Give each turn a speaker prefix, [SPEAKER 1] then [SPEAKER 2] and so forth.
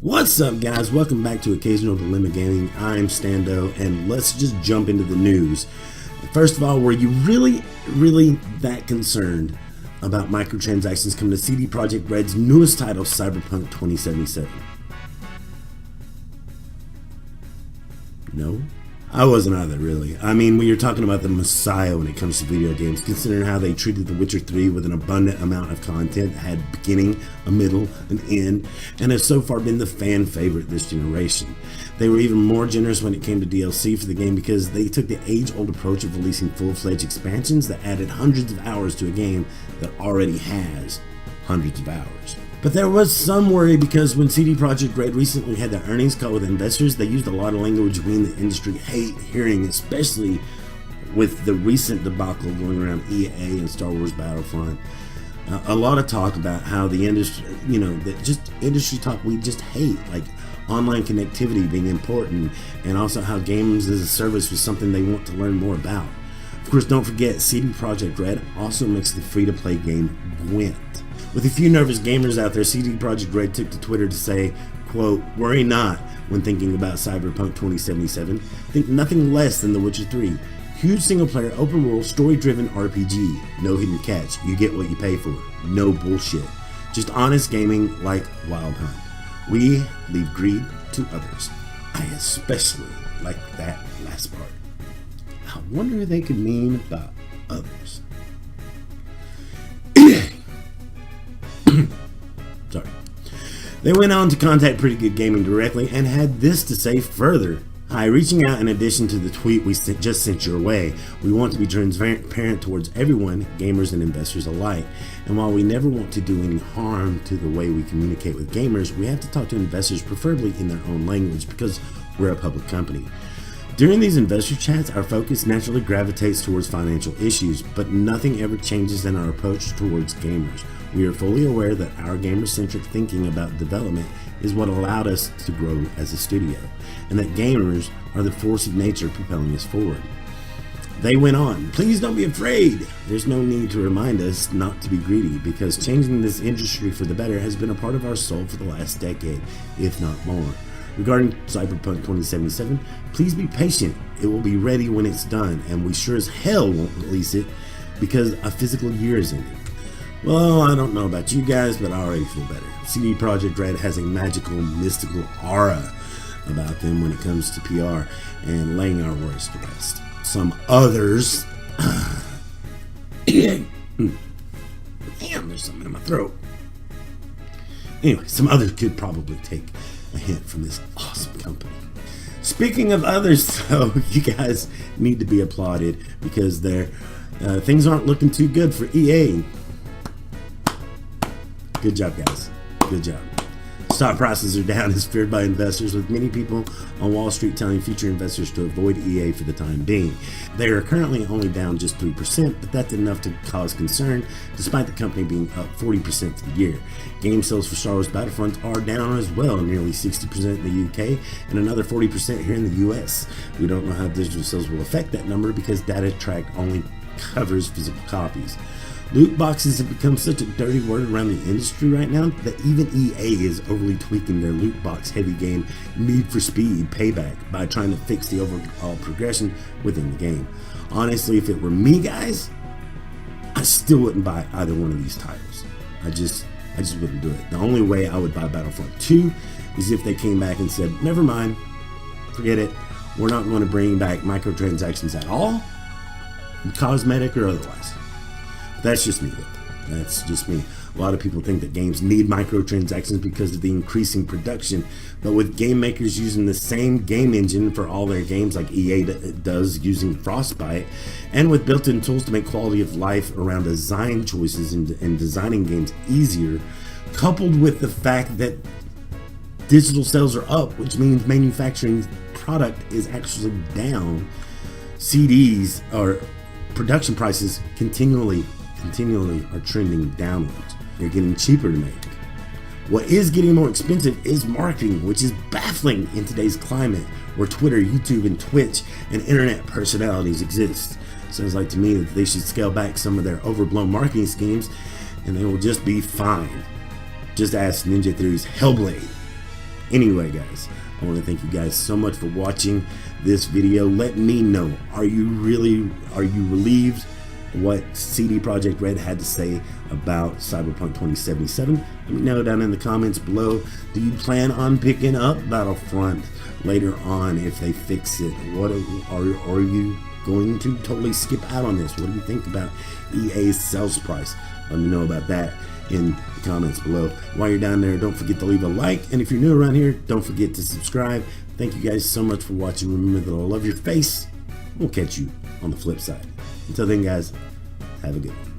[SPEAKER 1] What's up, guys? Welcome back to Occasional Dilemma Gaming. I'm Stando, and let's just jump into the news. First of all, were you really that concerned about microtransactions coming to CD Projekt Red's newest title, Cyberpunk 2077? No? I wasn't either, really. I mean, when you're talking about the messiah when it comes to video games, considering how they treated The Witcher 3 with an abundant amount of content that had beginning, a middle, an end, and has so far been the fan favorite this generation. They were even more generous when it came to DLC for the game because they took the age-old approach of releasing full-fledged expansions that added hundreds of hours to a game that already has hundreds of hours. But there was some worry because when CD Projekt Red recently had their earnings call with investors, they used a lot of language we in the industry hate hearing, especially with the recent debacle going around EA and Star Wars Battlefront. A lot of talk about how the industry, just industry talk we just hate, like online connectivity being important, and also how games as a service was something they want to learn more about. Of course, don't forget, CD Projekt Red also makes the free-to-play game Gwent. With a few nervous gamers out there, CD Projekt Red took to Twitter to say, quote, "Worry not when thinking about Cyberpunk 2077. Think nothing less than The Witcher 3. Huge single-player, open-world, story-driven RPG. No hidden catch. You get what you pay for. No bullshit. Just honest gaming like Wild Hunt. We leave greed to others." I especially like that last part. I wonder what they could mean about others. Sorry. They went on to contact Pretty Good Gaming directly and had this to say further. "Hi, reaching out in addition to the tweet we just sent your way. We want to be transparent towards everyone, gamers and investors alike. And while we never want to do any harm to the way we communicate with gamers, we have to talk to investors preferably in their own language because we're a public company. During these investor chats, our focus naturally gravitates towards financial issues, but nothing ever changes in our approach towards gamers. We are fully aware that our gamer-centric thinking about development is what allowed us to grow as a studio, and that gamers are the force of nature propelling us forward." They went on, "Please don't be afraid. There's no need to remind us not to be greedy, because changing this industry for the better has been a part of our soul for the last decade, if not more. Regarding Cyberpunk 2077, please be patient. It will be ready when it's done, and we sure as hell won't release it because a physical year is ending." Well, I don't know about you guys, but I already feel better. CD Projekt Red has a magical, mystical aura about them when it comes to PR and laying our worries to rest. Some others... Damn, there's something in my throat. Anyway, some others could probably take a hint from this awesome company. Speaking of others, though, you guys need to be applauded because things aren't looking too good for EA. Good job, guys. Good job. Stock prices are down as feared by investors, with many people on Wall Street telling future investors to avoid EA for the time being. They are currently only down just 3%, but that's enough to cause concern, despite the company being up 40% for the year. Game sales for Star Wars Battlefront are down as well, nearly 60% in the UK and another 40% here in the US. We don't know how digital sales will affect that number because data tracked only covers physical copies. Loot boxes have become such a dirty word around the industry right now that even EA is overly tweaking their loot box heavy game Need for Speed Payback by trying to fix the overall progression within the game. Honestly, if it were me, guys, I still wouldn't buy either one of these titles. I just wouldn't do it. The only way I would buy Battlefront 2 is if they came back and said, never mind, forget it, we're not going to bring back microtransactions at all, cosmetic or otherwise. That's just me, though. That's just me. A lot of people think that games need microtransactions because of the increasing production, but with game makers using the same game engine for all their games like EA does using Frostbite, and with built-in tools to make quality of life around design choices and designing games easier, coupled with the fact that digital sales are up, which means manufacturing product is actually down, CDs or production prices continually are trending downwards. They're getting cheaper to make. What is getting more expensive is marketing, which is baffling in today's climate where Twitter, YouTube, and Twitch and internet personalities exist. Sounds like to me that they should scale back some of their overblown marketing schemes and they will just be fine. Just ask Ninja Theory's Hellblade. Anyway, guys, I want to thank you guys so much for watching this video. Let me know, are you relieved what CD Projekt Red had to say about Cyberpunk 2077? Let me know down in the comments below. Do you plan on picking up Battlefront later on if they fix it? What are you going to totally skip out on this? What do you think about EA's sales price? Let me know about that in the comments below. While you're down there, don't forget to leave a like, and if you're new around here, don't forget to subscribe. Thank you guys so much for watching. Remember that I love your face. We'll catch you on the flip side. Until then, guys, have a good one.